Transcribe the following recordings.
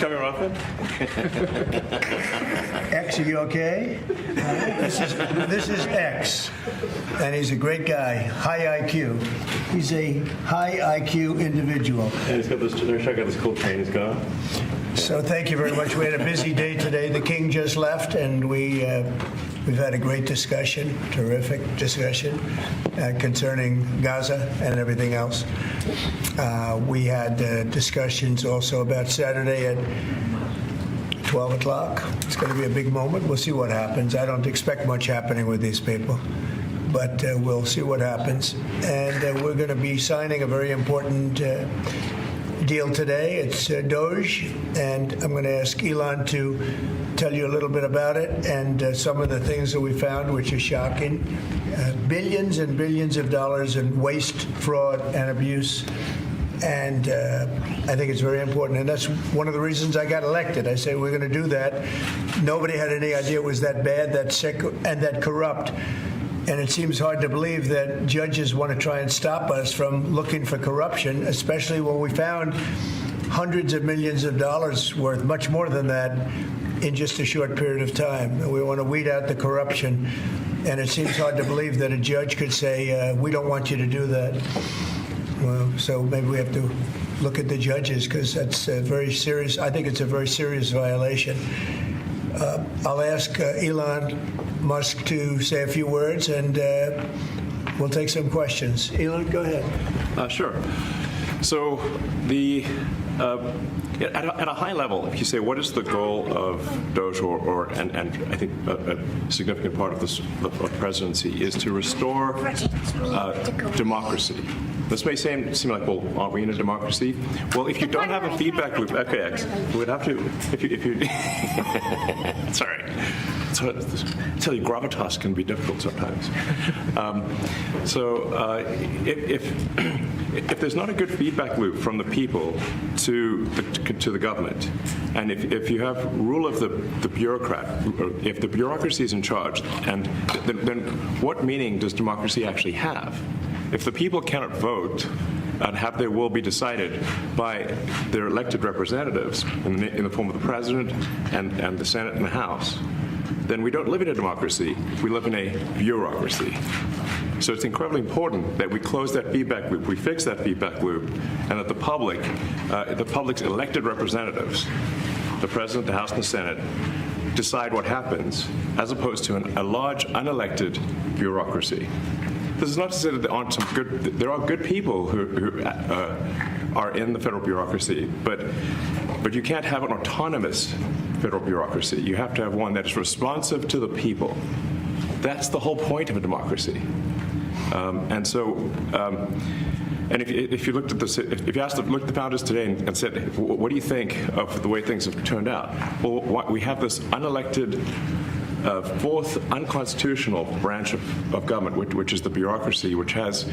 coming often? X, are you okay? This is X, and he's a great guy, high IQ. He's a high IQ individual. And he's got this, check out this cool train he's got. So thank you very much. We had a busy day today. The king just left, and we've had a great discussion, terrific discussion concerning Gaza and everything else. We had discussions also about Saturday at 12 o'clock. It's going to be a big moment. We'll see what happens. I don't expect much happening with these people, but we'll see what happens. And we're going to be signing a very important deal today. It's DOGE, and I'm going to ask Elon to tell you a little bit about it and some of the things that we found, which are shocking. Billions and billions of dollars in waste, fraud, and abuse. And I think it's very important. And that's one of the reasons I got elected. I said, we're going to do that. Nobody had any idea it was that bad, that sick, and that corrupt. And it seems hard to believe that judges want to try and stop us from looking for corruption, especially when we found hundreds of millions of dollars worth, much more than that, in just a short period of time. And we want to weed out the corruption. And it seems hard to believe that a judge could say, we don't want you to do that. Well, so maybe we have to look at the judges, because that's very serious. I think it's a very serious violation. I'll ask Elon Musk to say a few words, and we'll take some questions. Elon, go ahead. Sure. So at a high level, if you say what is the goal of DOGE, and I think a significant part of the presidency is to restore democracy. This may seem like, well, aren't we in a democracy? Well, if you don't have a feedback loop, okay, X, we would have to, if you sorry. So I tell you, gravitas can be difficult sometimes. If there's not a good feedback loop from the people to the government, and if you have rule of the bureaucrat, if the bureaucracy is in charge, and then what meaning does democracy actually have? If the people cannot vote and have their will be decided by their elected representatives in the form of the president and the Senate and the House, then we don't live in a democracy. We live in a bureaucracy. So it's incredibly important that we close that feedback loop, we fix that feedback loop, and that the public's elected representatives, the president, the House, and the Senate, decide what happens, as opposed to a large unelected bureaucracy. This is not to say that there are good people who are in the federal bureaucracy, but you can't have an autonomous federal bureaucracy. You have to have one that is responsive to the people. That's the whole point of a democracy. And if you looked at this, if you asked the founders today and said, what do you think of the way things have turned out? Well, we have this unelected, fourth unconstitutional branch of government, which is the bureaucracy, which has,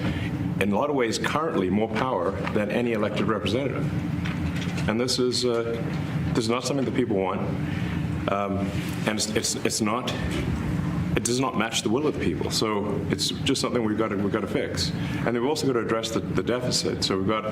in a lot of ways, currently more power than any elected representative. And this is not something that people want, and it does not match the will of the people. So it's just something we've got to fix. And then we've also got to address the deficit. So we've got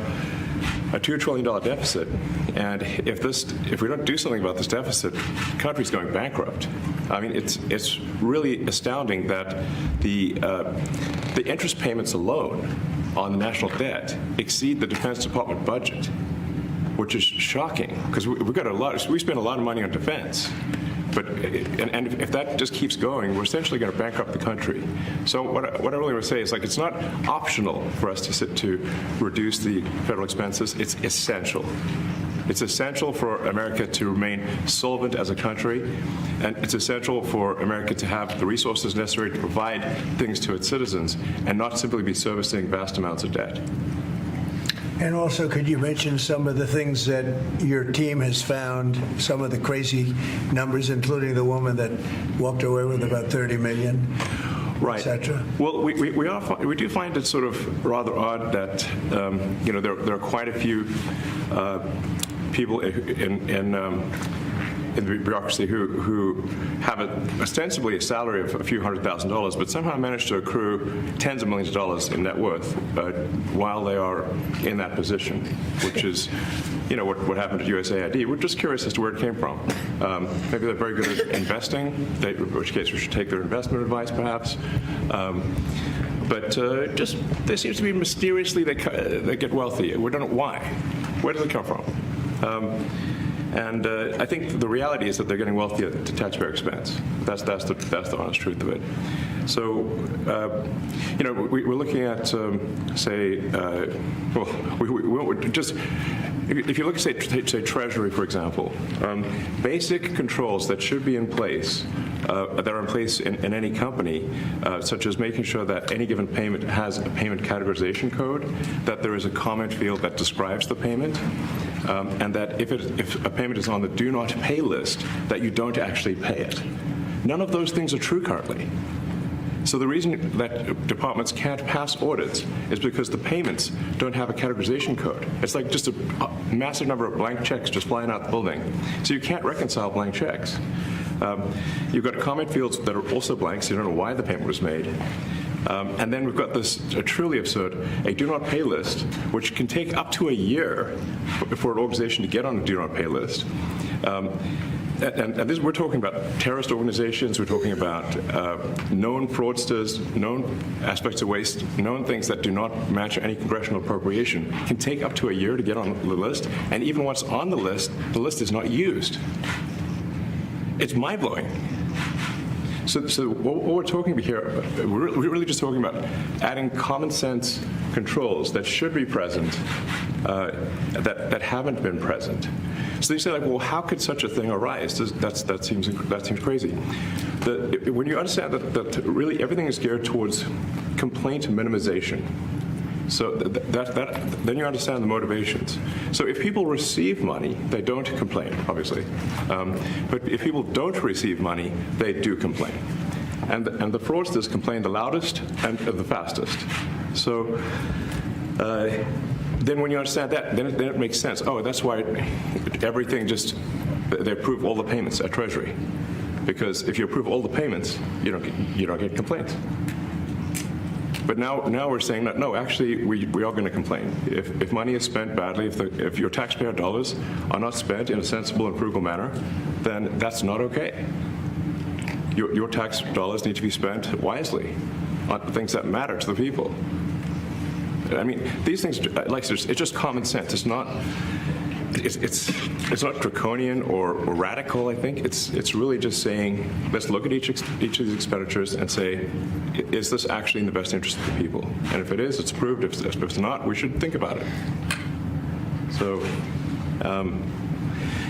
a $2 trillion deficit, and if we don't do something about this deficit, the country's going bankrupt. I mean, it's really astounding that the interest payments alone on the national debt exceed the Defense Department budget, which is shocking, because we spend a lot of money on defense. But if that just keeps going, we're essentially going to bankrupt the country. So what I really want to say is, like, it's not optional for us to reduce the federal expenses. It's essential. It's essential for America to remain solvent as a country, and it's essential for America to have the resources necessary to provide things to its citizens and not simply be servicing vast amounts of debt. And also, could you mention some of the things that your team has found, some of the crazy numbers, including the woman that walked away with about $30 million, right, etc.? Well, we do find it sort of rather odd that there are quite a few people in the bureaucracy who have ostensibly a salary of a few $100,000, but somehow manage to accrue tens of millions of dollars in net worth while they are in that position, which is, what happened at USAID. We're just curious as to where it came from. Maybe they're very good at investing, in which case we should take their investment advice, perhaps. But just there seems to be mysteriously they get wealthy. We don't know why. Where does it come from? And I think the reality is that they're getting wealthy at taxpayer expense. That's the honest truth of it. So, we're looking at, if you look at, say Treasury, for example, basic controls that should be in place, that are in place in any company, such as making sure that any given payment has a payment categorization code, that there is a comment field that describes the payment, and that if a payment is on the do not pay list, that you don't actually pay it. None of those things are true currently. So the reason that departments can't pass audits is because the payments don't have a categorization code. It's like just a massive number of blank checks just flying out the building. So you can't reconcile blank checks. You've got comment fields that are also blank, so you don't know why the payment was made. And then we've got this truly absurd, a do not pay list, which can take up to a year for an organization to get on a do not pay list. And this, we're talking about terrorist organizations, we're talking about known fraudsters, known aspects of waste, known things that do not match any congressional appropriation, can take up to a year to get on the list, and even once on the list is not used. It's mind-blowing. So what we're talking about here, we're really just talking about adding common sense controls that should be present, that haven't been present. So you say, like, well, how could such a thing arise? That seems crazy. When you understand that really everything is geared towards complaint minimization, so then you understand the motivations. So if people receive money, they don't complain, obviously. But if people don't receive money, they do complain. And the fraudsters complain the loudest and the fastest. So then when you understand that, then it makes sense. Oh, that's why everything they approve all the payments at Treasury. Because if you approve all the payments, you don't get complaints. But now we're saying that, no, actually, we are going to complain. If money is spent badly, if your taxpayer dollars are not spent in a sensible and frugal manner, then that's not okay. Your tax dollars need to be spent wisely on things that matter to the people. I mean, these things, it's just common sense. It's not draconian or radical, I think. It's really just saying, let's look at each of these expenditures and say, is this actually in the best interest of the people? And if it is, it's approved. If it's not, we should think about it. So,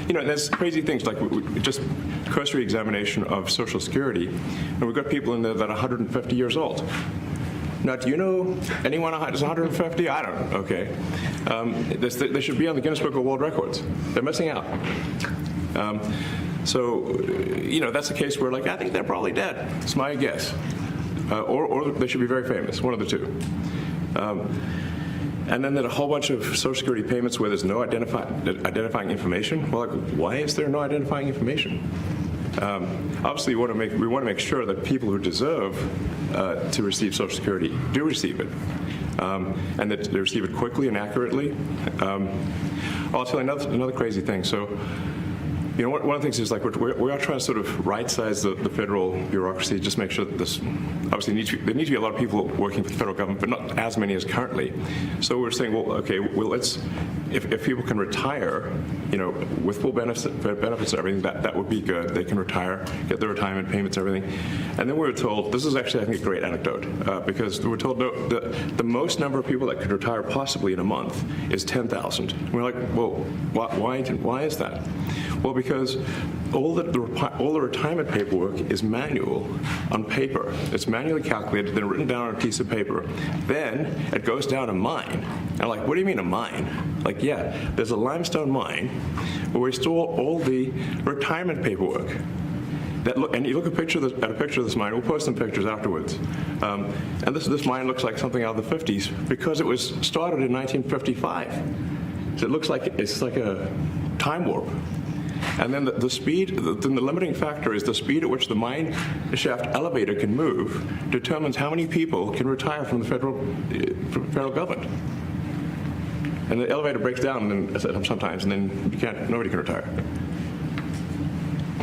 there's crazy things like just cursory examination of Social Security, and we've got people in there that are 150 years old. Now, do you know anyone who's 150? I don't. Okay. They should be on the Guinness Book of World Records. They're missing out. So, that's a case where, like, I think they're probably dead. It's my guess. Or they should be very famous, one of the two. And then there's a whole bunch of Social Security payments where there's no identifying information. Well, like, why is there no identifying information? Obviously, we want to make sure that people who deserve to receive Social Security do receive it, and that they receive it quickly and accurately. I'll tell you another crazy thing. So, one of the things is, like, we are trying to sort of right-size the federal bureaucracy, just make sure that this, obviously, there need to be a lot of people working for the federal government, but not as many as currently. So we're saying, well, okay, let's, if people can retire, with full benefits and everything, that would be good. They can retire, get their retirement payments and everything. And then we were told, this is actually, I think, a great anecdote, because we were told the most number of people that could retire possibly in a month is 10,000. We're like, well, why is that? Well, because all the retirement paperwork is manual on paper. It's manually calculated, then written down on a piece of paper. Then it goes down a mine. And I'm like, what do you mean a mine? Like, yeah, there's a limestone mine where we store all the retirement paperwork. And you look at a picture of this mine. We'll post some pictures afterwards. And this mine looks like something out of the 50s because it was started in 1955. So it looks like it's like a time warp. And then the speed, the limiting factor is the speed at which the mine shaft elevator can move determines how many people can retire from the federal government. And the elevator breaks down and then, sometimes, and then nobody can retire.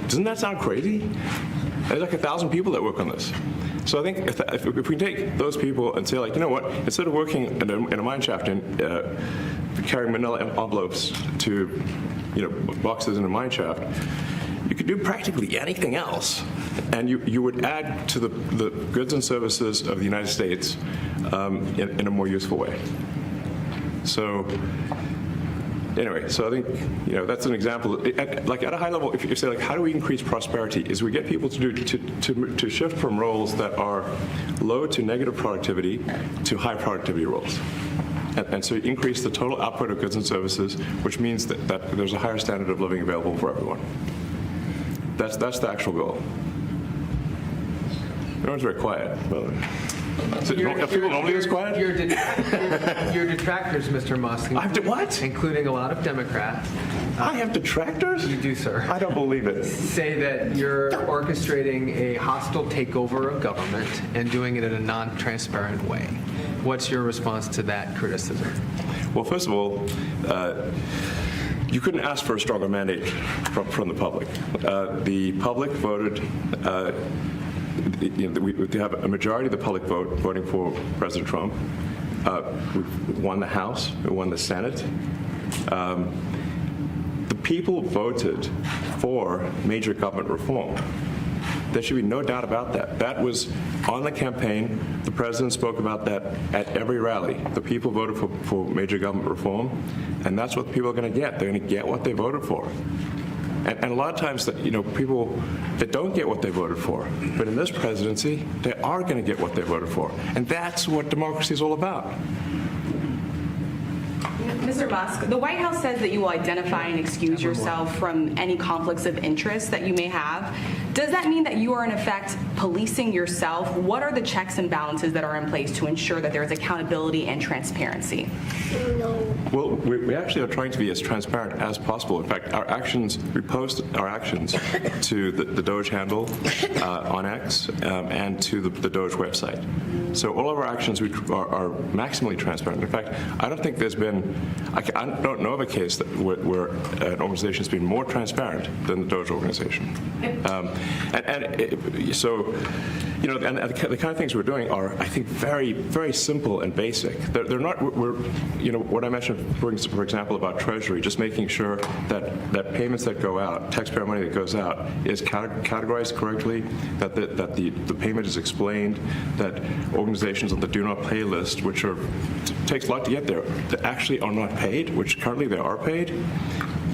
Doesn't that sound crazy? There's like 1,000 people that work on this. So I think if we take those people and say, like, you know what, instead of working in a mine shaft and carrying manila envelopes to, boxes in a mine shaft, you could do practically anything else, and you would add to the goods and services of the United States in a more useful way. So anyway, so I think that's an example. Like at a high level, if you say, like, how do we increase prosperity? Is we get people to shift from roles that are low to negative productivity to high productivity roles. And so you increase the total output of goods and services, which means that there's a higher standard of living available for everyone. That's the actual goal. Everyone's very quiet. Are people normally this quiet? Your detractors, Mr. Musk. What? Including a lot of Democrats. I have detractors? You do, sir. I don't believe it. Say that you're orchestrating a hostile takeover of government and doing it in a non-transparent way. What's your response to that criticism? Well, first of all, you couldn't ask for a stronger mandate from the public. The public voted. We have a majority of the public voting for President Trump. We won the House. We won the Senate. The people voted for major government reform. There should be no doubt about that. That was on the campaign. The president spoke about that at every rally. The people voted for major government reform, and that's what the people are going to get. They're going to get what they voted for. And a lot of times, people that don't get what they voted for, but in this presidency, they are going to get what they voted for. And that's what democracy is all about. Mr. Musk, the White House says that you will identify and excuse yourself from any conflicts of interest that you may have. Does that mean that you are, in effect, policing yourself? What are the checks and balances that are in place to ensure that there is accountability and transparency? Well, we actually are trying to be as transparent as possible. In fact, we post our actions to the DOGE handle on X and to the DOGE website. So all of our actions are maximally transparent. In fact, I don't think there's been, I don't know of a case where an organization has been more transparent than the DOGE organization. So the kind of things we're doing are, I think, very, very simple and basic. They're not, what I mentioned, for example, about Treasury, just making sure that payments that go out, taxpayer money that goes out, is categorized correctly, that the payment is explained, that organizations on the do not pay list, which takes a lot to get there, that actually are not paid, which currently they are paid.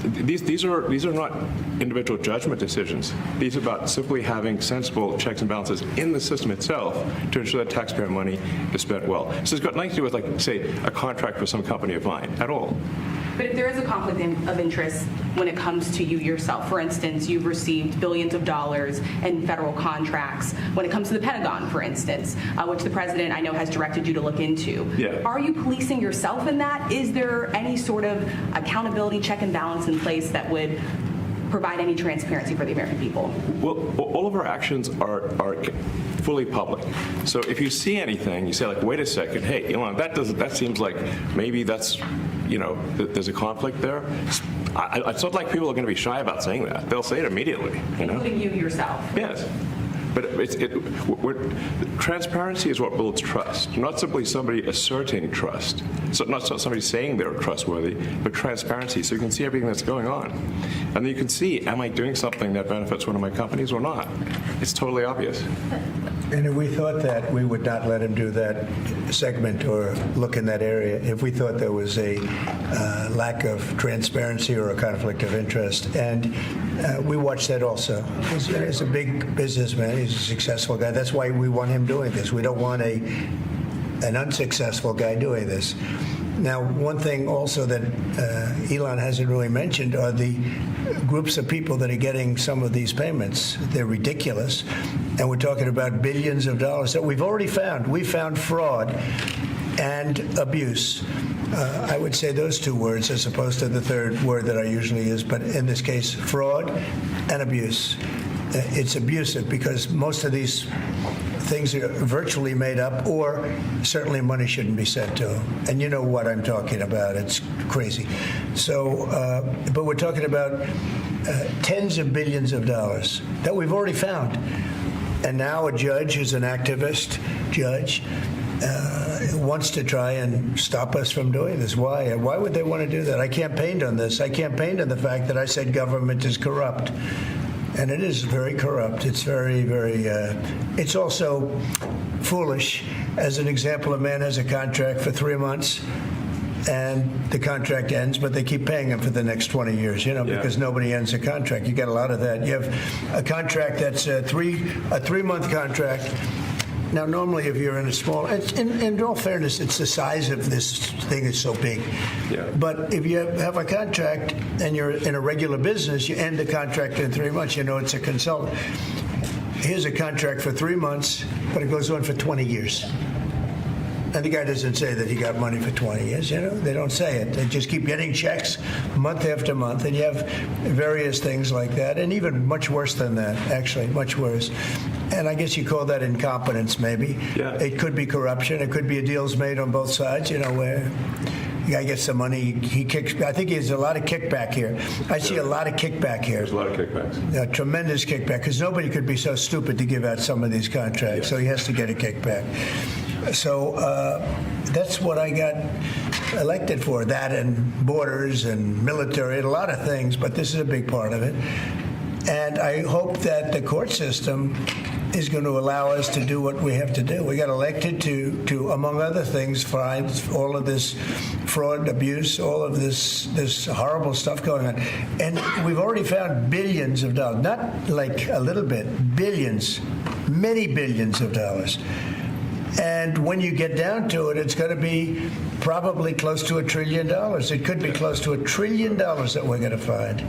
These are not individual judgment decisions. These are about simply having sensible checks and balances in the system itself to ensure that taxpayer money is spent well. So it's got nothing to do with, like, say, a contract with some company of mine at all. But if there is a conflict of interest when it comes to you yourself, for instance, you've received billions of dollars in federal contracts when it comes to the Pentagon, for instance, which the president, I know, has directed you to look into. Yeah. Are you policing yourself in that? Is there any sort of accountability check and balance in place that would provide any transparency for the American people? Well, all of our actions are fully public. So if you see anything, you say, like, wait a second, hey, Elon, that seems like maybe that's, there's a conflict there. It's not like people are going to be shy about saying that. They'll say it immediately. Including you yourself. Yes. But transparency is what builds trust, not simply somebody asserting trust. So not somebody saying they're trustworthy, but transparency, so you can see everything that's going on. And then you can see, am I doing something that benefits one of my companies or not? It's totally obvious. And if we thought that, we would not let him do that segment or look in that area if we thought there was a lack of transparency or a conflict of interest. And we watch that also. He's a big businessman. He's a successful guy. That's why we want him doing this. We don't want an unsuccessful guy doing this. Now, one thing also that Elon hasn't really mentioned are the groups of people that are getting some of these payments. They're ridiculous. And we're talking about billions of dollars that we've already found. We found fraud and abuse I would say those two words as opposed to the third word that I usually use, but in this case, fraud and abuse. It's abusive because most of these things are virtually made up, or certainly money shouldn't be sent to them. And you know what I'm talking about. It's crazy. So, but we're talking about tens of billions of dollars that we've already found. And now a judge who's an activist judge wants to try and stop us from doing this. Why? Why would they want to do that? I campaigned on this. I campaigned on the fact that I said government is corrupt. And it is very corrupt. It's very, very, it's also foolish. As an example, a man has a contract for 3 months and the contract ends, but they keep paying him for the next 20 years, because nobody ends a contract. You get a lot of that. You have a contract that's a 3-month contract. Now, normally, if you're in a small, in all fairness, it's the size of this thing is so big. Yeah. But if you have a contract and you're in a regular business, you end the contract in 3 months. It's a consultant. Here's a contract for 3 months, but it goes on for 20 years. And the guy doesn't say that he got money for 20 years, They don't say it. They just keep getting checks month after month. And you have various things like that. And even much worse than that, actually, much worse. And I guess you call that incompetence, maybe. Yeah. It could be corruption. It could be a deal's made on both sides, where the guy gets the money, he kicks. I think there's a lot of kickback here. I see a lot of kickback here. There's a lot of kickbacks. A tremendous kickback, because nobody could be so stupid to give out some of these contracts. Yeah. So he has to get a kickback. So that's what I got elected for, that and borders and military and a lot of things, but this is a big part of it. And I hope that the court system is going to allow us to do what we have to do. We got elected to among other things, find all of this fraud, abuse, all of this horrible stuff going on. And we've already found billions of dollars, not like a little bit, billions, many billions of dollars. And when you get down to it, it's going to be probably close to $1 trillion. It could be close to $1 trillion that we're going to find.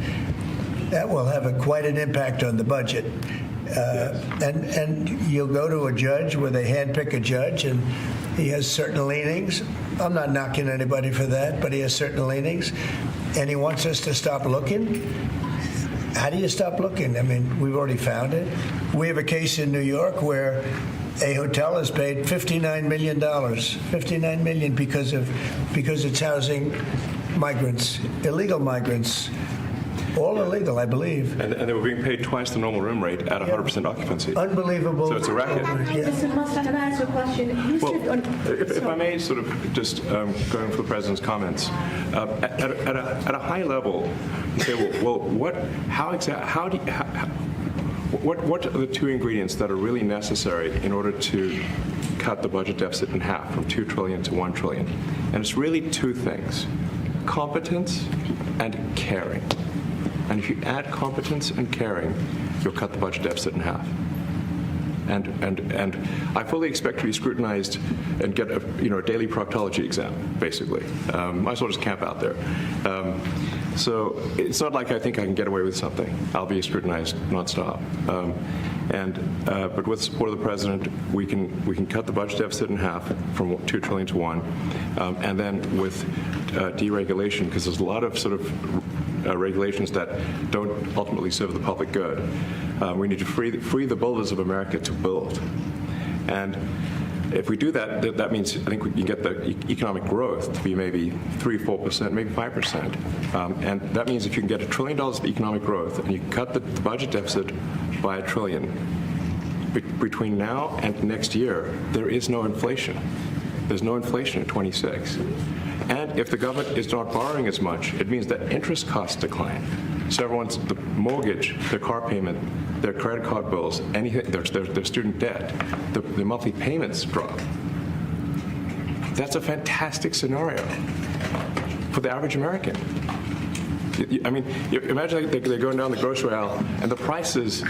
That will have quite an impact on the budget. And you'll go to a judge where they handpick a judge, and he has certain leanings. I'm not knocking anybody for that, but he has certain leanings. And he wants us to stop looking. How do you stop looking? I mean, we've already found it. We have a case in New York where a hotel has paid $59 million, $59 million because it's housing migrants, illegal migrants, all illegal, I believe. And they were being paid twice the normal room rate at 100% occupancy. Unbelievable. So it's a racket. Mr. Musk, can I ask a question? Well, if I may sort of just going for the president's comments, at a high level, you say, well, what are the two ingredients that are really necessary in order to cut the budget deficit in half from $2 trillion to $1 trillion? And it's really two things: competence and caring. And if you add competence and caring, you'll cut the budget deficit in half. And I fully expect to be scrutinized and get a daily proctology exam, basically. Might as well just camp out there. So it's not like I think I can get away with something. I'll be scrutinized nonstop. But with the support of the president, we can cut the budget deficit in half from $2 trillion to $1, and then with deregulation, because there's a lot of sort of regulations that don't ultimately serve the public good. We need to free the builders of America to build. And if we do that, that means I think we can get the economic growth to be maybe 3-4%, maybe 5%. And that means if you can get $1 trillion of economic growth and you cut the budget deficit by $1 trillion, between now and next year, there is no inflation. There's no inflation in 26. And if the government is not borrowing as much, it means that interest costs decline. So the mortgage, their car payment, their credit card bills, anything, their student debt, the monthly payments drop. That's a fantastic scenario for the average American. I mean, imagine they're going down the grocery aisle and the prices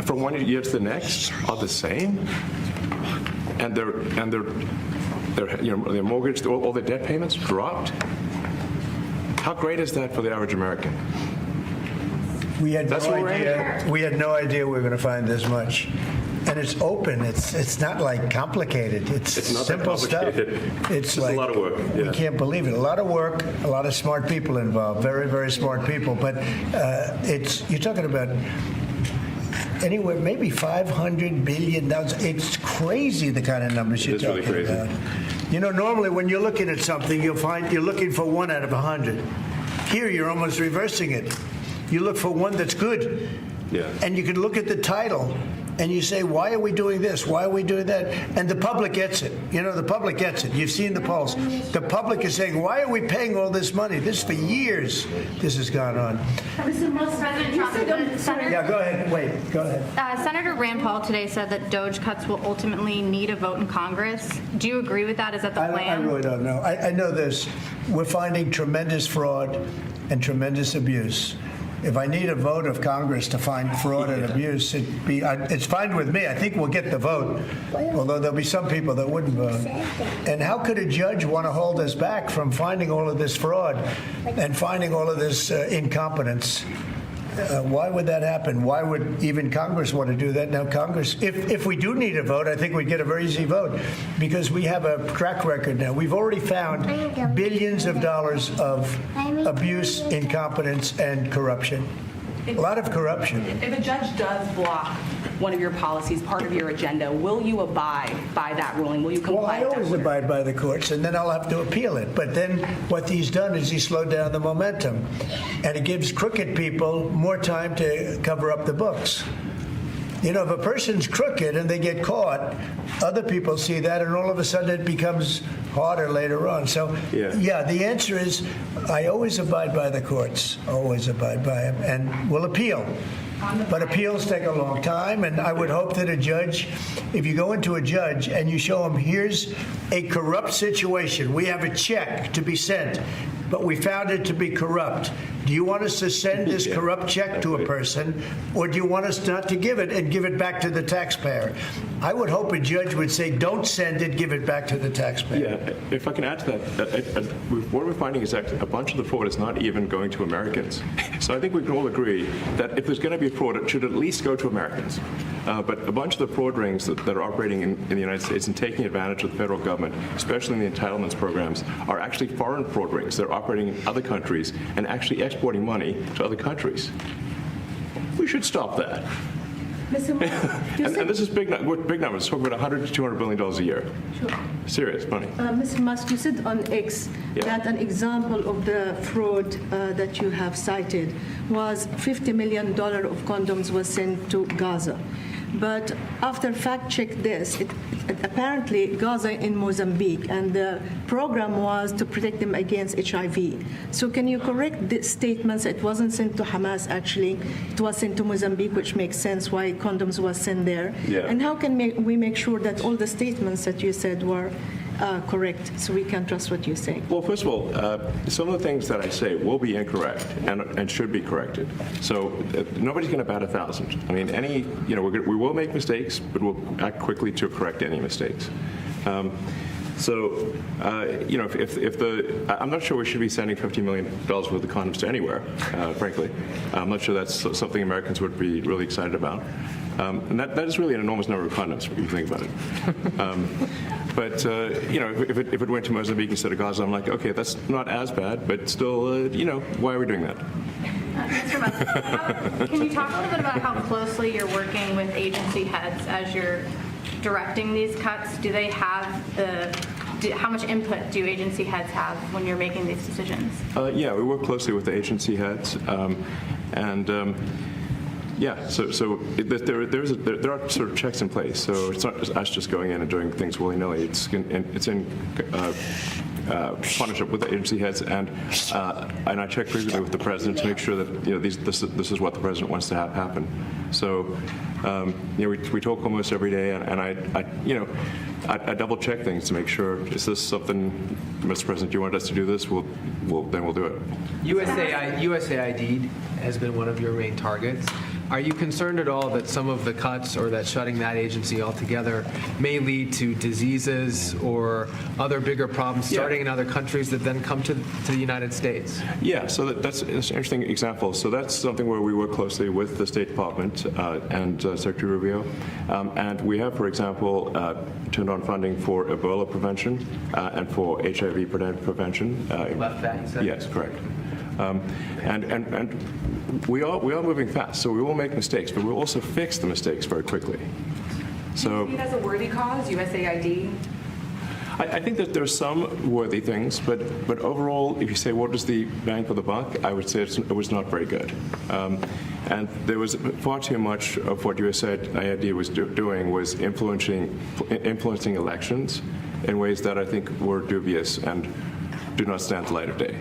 from one year to the next are the same, and their mortgage, all their debt payments dropped. How great is that for the average American? We had no idea we were going to find this much. and it's open. It's not like complicated. It's not that simple stuff. complicated. It's just like a lot of work. we Yeah. can't believe it. A lot of work, a lot of smart people involved. Very, very smart people. But you're talking about anywhere maybe $500 billion. It's crazy the kind of numbers you're It is really talking crazy. about. You know, normally when you're looking at something, you'll find you're looking for 1 out of 100. Here, you're almost reversing it. You look for one that's good. Yeah. And you can look at the title and you say, why are we doing this? Why are we doing that? And the public gets it. You know, the public gets it. You've seen the polls. The public is saying, why are we paying all this money? This for years, this has gone on. Mr. Musk, President you Trump, said Senator, Yeah, go ahead. Wait, go ahead. Senator Rand Paul today said that DOGE cuts will ultimately need a vote in Congress. Do you agree with that? Is that the I plan? really don't know. I know this. We're finding tremendous fraud and tremendous abuse. If I need a vote of Congress to find fraud and abuse, it's fine with me. I think we'll get the vote, although there'll be some people that wouldn't vote. And how could a judge want to hold us back from finding all of this fraud and finding all of this incompetence? Why would that happen? Why would even Congress want to do that? Now, Congress, if we do need a vote, I think we'd get a very easy vote because we have a track record now. We've already found billions of dollars of abuse, incompetence, and corruption. A lot of corruption. If a judge does block one of your policies, part of your agenda, will you abide by that ruling? Will you comply Well, I with that always order? abide by the courts, and then I'll have to appeal it. But then what he's done is he slowed down the momentum, and it gives crooked people more time to cover up the books. You know, if a person's crooked and they get caught, other people see that, and all of a sudden it becomes harder later on. So, yeah, the answer is I always abide by the courts, always abide by them, and will appeal. But appeals take a long time, and I would hope that a judge, if you go into a judge and you show him, here's a corrupt situation, we have a check to be sent, but we found it to be corrupt. Do you want us to send this corrupt check to a person, or do you want us not to give it and give it back to the taxpayer? I would hope a judge would say, don't send it, give it back to the taxpayer. Yeah, if I can add to that, what we're finding is that a bunch of the fraud is not even going to Americans. So I think we can all agree that if there's going to be fraud, it should at least go to Americans. But a bunch of the fraud rings that are operating in the United States and taking advantage of the federal government, especially in the entitlements programs, are actually foreign fraud rings. They're operating in other countries and actually exporting money to other countries. We should stop that. Mr. Musk, you And this is big numbers. We're talking about $100 to $200 billion a year. Sure. Serious money. Mr. Musk, you said on X Yeah. that an example of the fraud that you have cited was $50 million of condoms was sent to Gaza. But after fact-check this, apparently Gaza in Mozambique, and the program was to protect them against HIV. So can you correct the statements? It wasn't sent to Hamas, actually. It was sent to Mozambique, which makes sense why condoms was sent there. Yeah. And how can we make sure that all the statements that you said were correct, so we can trust what you say? Well, first of all, some of the things that I say will be incorrect and should be corrected. So nobody's going to bat 1,000. I mean, we will make mistakes, but we'll act quickly to correct any mistakes. I'm not sure we should be sending $50 million worth of condoms to anywhere, frankly. I'm not sure that's something Americans would be really excited about. And that is really an enormous number of condoms, if you think about it. If it went to Mozambique instead of Gaza, I'm like, okay, that's not as bad, but still, why are we doing that? Mr. Musk, can you talk a little bit about how closely you're working with agency heads as you're directing these cuts? Do they have how much input do agency heads have when you're making these decisions? Yeah, we work closely with the agency heads, yeah, so there are sort of checks in place. So it's not just us just going in and doing things willy-nilly. It's in partnership with the agency heads, and I check frequently with the president to make sure that this is what the president wants to have happen. So we talk almost every day, and I double check things to make sure, is this something, Mr. President, do you want us to do this? Then we'll do it. USAID has been one of your main targets. Are you concerned at all that some of the cuts or that shutting that agency altogether may lead to diseases or other bigger problems starting in other countries that then come to the United States? Yeah, so that's an interesting example. So that's something where we work closely with the State Department and Secretary Rubio. And we have, for example, turned on funding for Ebola prevention and for HIV prevention. Left that, you said? Yes, correct. And we are moving fast, so we will make mistakes, but we'll also fix the mistakes very quickly. So Do you see it as a worthy cause, USAID? I think that there's some worthy things, but overall, if you say what is the bang for the buck, I would say it was not very good. And there was far too much of what USAID was doing was influencing elections in ways that I think were dubious and do not stand the light of day.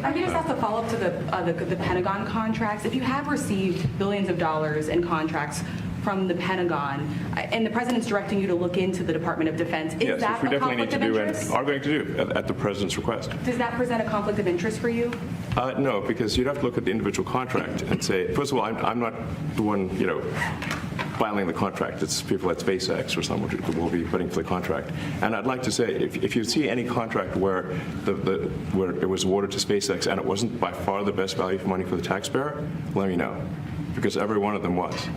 I can just ask a follow-up to the Pentagon contracts. If you have received billions of dollars in contracts from the Pentagon, and the president's directing you to look into the Department of Defense, is that which we a definitely need conflict to of do interest? and are going to do at the president's request. Does that present a conflict of interest for you? No, because you'd have to look at the individual contract and say, first of all, I'm not the one, filing the contract. It's people at SpaceX or someone who will be putting for the contract. And I'd like to say, if you see any contract where where it was awarded to SpaceX and it wasn't by far the best value for money for the taxpayer, let me know, because every one of them was.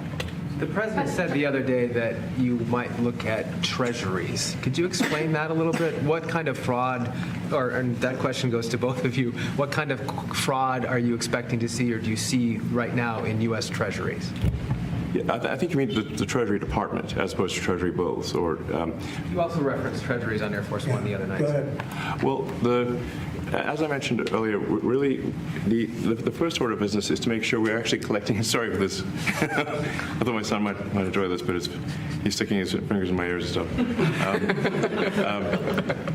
The president said the other day that you might look at treasuries. Could you explain that a little bit? What kind of fraud, and that question goes to both of you, what kind of fraud are you expecting to see or do you see right now in U.S. treasuries? Yeah, I think you mean the Treasury Department as opposed to Treasury bills. Or you also referenced treasuries on Air Force One the other night. Go ahead. Well, as I mentioned earlier, really the first order of business is to make sure we're actually collecting. Sorry for this. I thought my son might enjoy this, but he's sticking his fingers in my ears and stuff.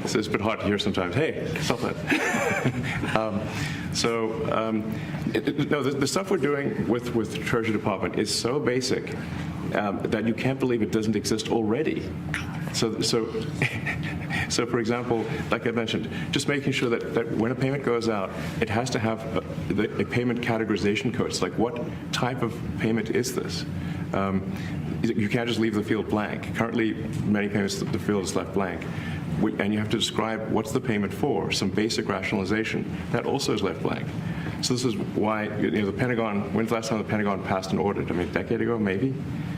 So it's a bit hard to hear sometimes. Hey, stop that. The stuff we're doing with the Treasury Department is so basic that you can't believe it doesn't exist already. So for example, like I mentioned, just making sure that when a payment goes out, it has to have a payment categorization code. It's like, what type of payment is this? You can't just leave the field blank. Currently, many payments, the field is left blank. And you have to describe what's the payment for, some basic rationalization. That also is left blank. So this is why the Pentagon, when's the last time the Pentagon passed an audit? I mean, a decade ago, maybe?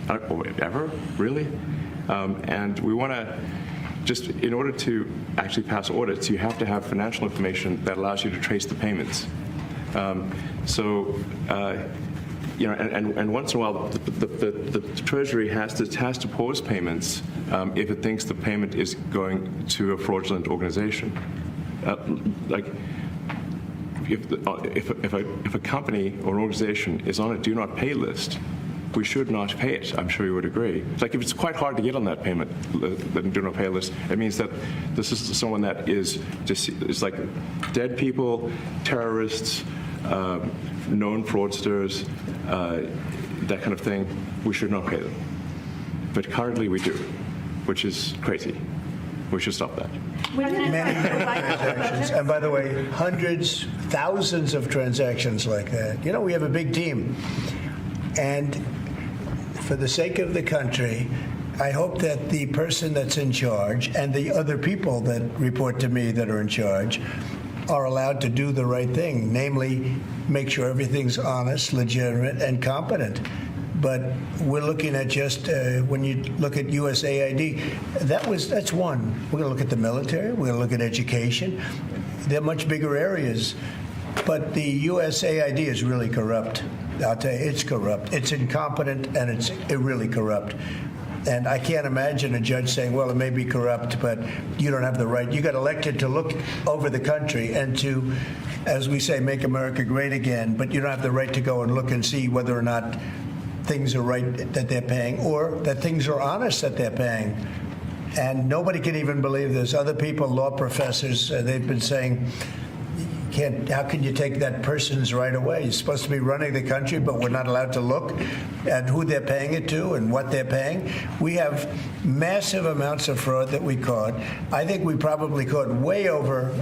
Ever? Really? And we want to just, in order to actually pass audits, you have to have financial information that allows you to trace the payments. And once in a while, the Treasury has to pause payments if it thinks the payment is going to a fraudulent organization. If a company or an organization is on a do not pay list, we should not pay it. I'm sure you would agree. It's like if it's quite hard to get on that payment, the do not pay list, it means that this is someone that is just, it's like dead people, terrorists, known fraudsters, that kind of thing. We should not pay them. But currently we do, which is crazy. We should stop that. Many transactions. And by the way, hundreds, thousands of transactions like that. We have a big team. And for the sake of the country, I hope that the person that's in charge and the other people that report to me that are in charge are allowed to do the right thing, namely make sure everything's honest, legitimate, and competent. But we're looking at just, when you look at USAID, that's one. We're going to look at the military. We're going to look at education. They're much bigger areas. But the USAID is really corrupt. I'll tell you, it's corrupt. It's incompetent, and it's really corrupt. And I can't imagine a judge saying, well, it may be corrupt, but you don't have the right. You got elected to look over the country and to, as we say, make America great again, but you don't have the right to go and look and see whether or not things are right that they're paying or that things are honest that they're paying. And nobody can even believe this. Other people, law professors, they've been saying, how can you take that person's right away? You're supposed to be running the country, but we're not allowed to look at who they're paying it to and what they're paying. We have massive amounts of fraud that we caught. I think we probably caught way over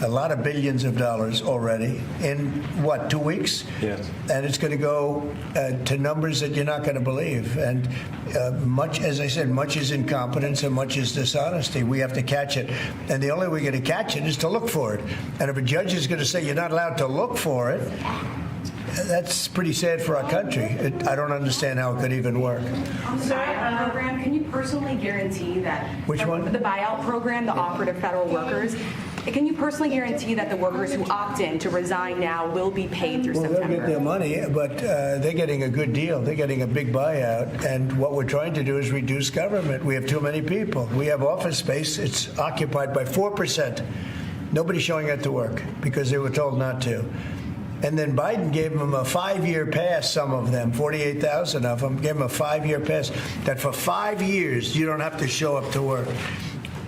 a lot of billions of dollars already in, what, 2 weeks? Yes. And it's going to go to numbers that you're not going to believe. And much, as I said, much is incompetence and much is dishonesty. We have to catch it. And the only way we're going to catch it is to look for it. And if a judge is going to say you're not allowed to look for it, that's pretty sad for our country. I don't understand how it could even work. On the buyout program, can you personally guarantee that... Which one? The buyout program, the offer to federal workers. Can you personally guarantee that the workers who opt in to resign now will be paid through September? They'll get their money, but they're getting a good deal. They're getting a big buyout. And what we're trying to do is reduce government. We have too many people. We have office space. It's occupied by 4%. Nobody's showing up to work because they were told not to. And then Biden gave them a 5-year pass, some of them, 48,000 of them, gave them a 5-year pass, that for 5 years you don't have to show up to work.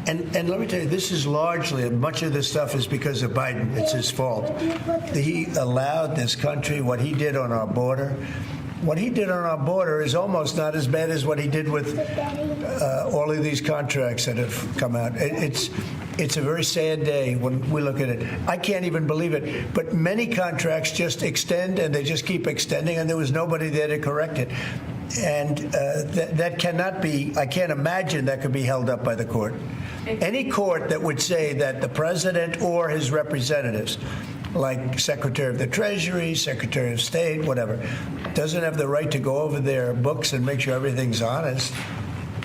And let me tell you, this is largely, much of this stuff is because of Biden. It's his fault. He allowed this country, what he did on our border. What he did on our border is almost not as bad as what he did with all of these contracts that have come out. It's a very sad day when we look at it. I can't even believe it. But many contracts just extend, and they just keep extending, and there was nobody there to correct it. And that cannot be, I can't imagine that could be held up by the court. Any court that would say that the president or his representatives, like Secretary of the Treasury, Secretary of State, whatever, doesn't have the right to go over their books and make sure everything's honest.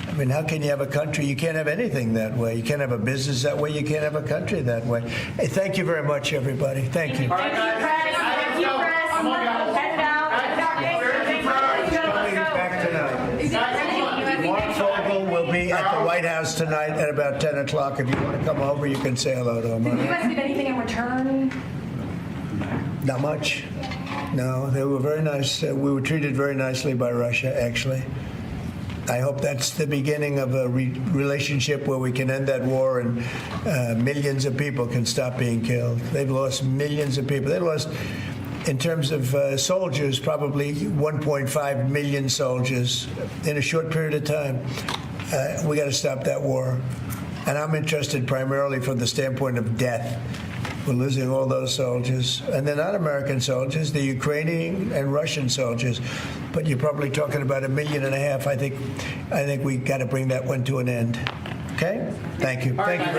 I mean, how can you have a country? You can't have anything that way. You can't have a business that way. You can't have a country that way. Hey, thank you very much, everybody. Thank you. Thank you, press. Thank you, press. Head out. Coming back tonight. Mark Fogel will be at the White House tonight at about 10 o'clock. If you want to come over, you can say hello to him. Did you guys get anything in return? Not much. No, they were very nice. We were treated very nicely by Russia, actually. I hope that's the beginning of a relationship where we can end that war and millions of people can stop being killed. They've lost millions of people. They lost, in terms of soldiers, probably 1.5 million soldiers in a short period of time. We got to stop that war. And I'm interested primarily from the standpoint of death. We're losing all those soldiers. And they're not American soldiers. They're Ukrainian and Russian soldiers. But you're probably talking about 1.5 million. I think we got to bring that one to an end. Okay? Thank you. Thank you very much.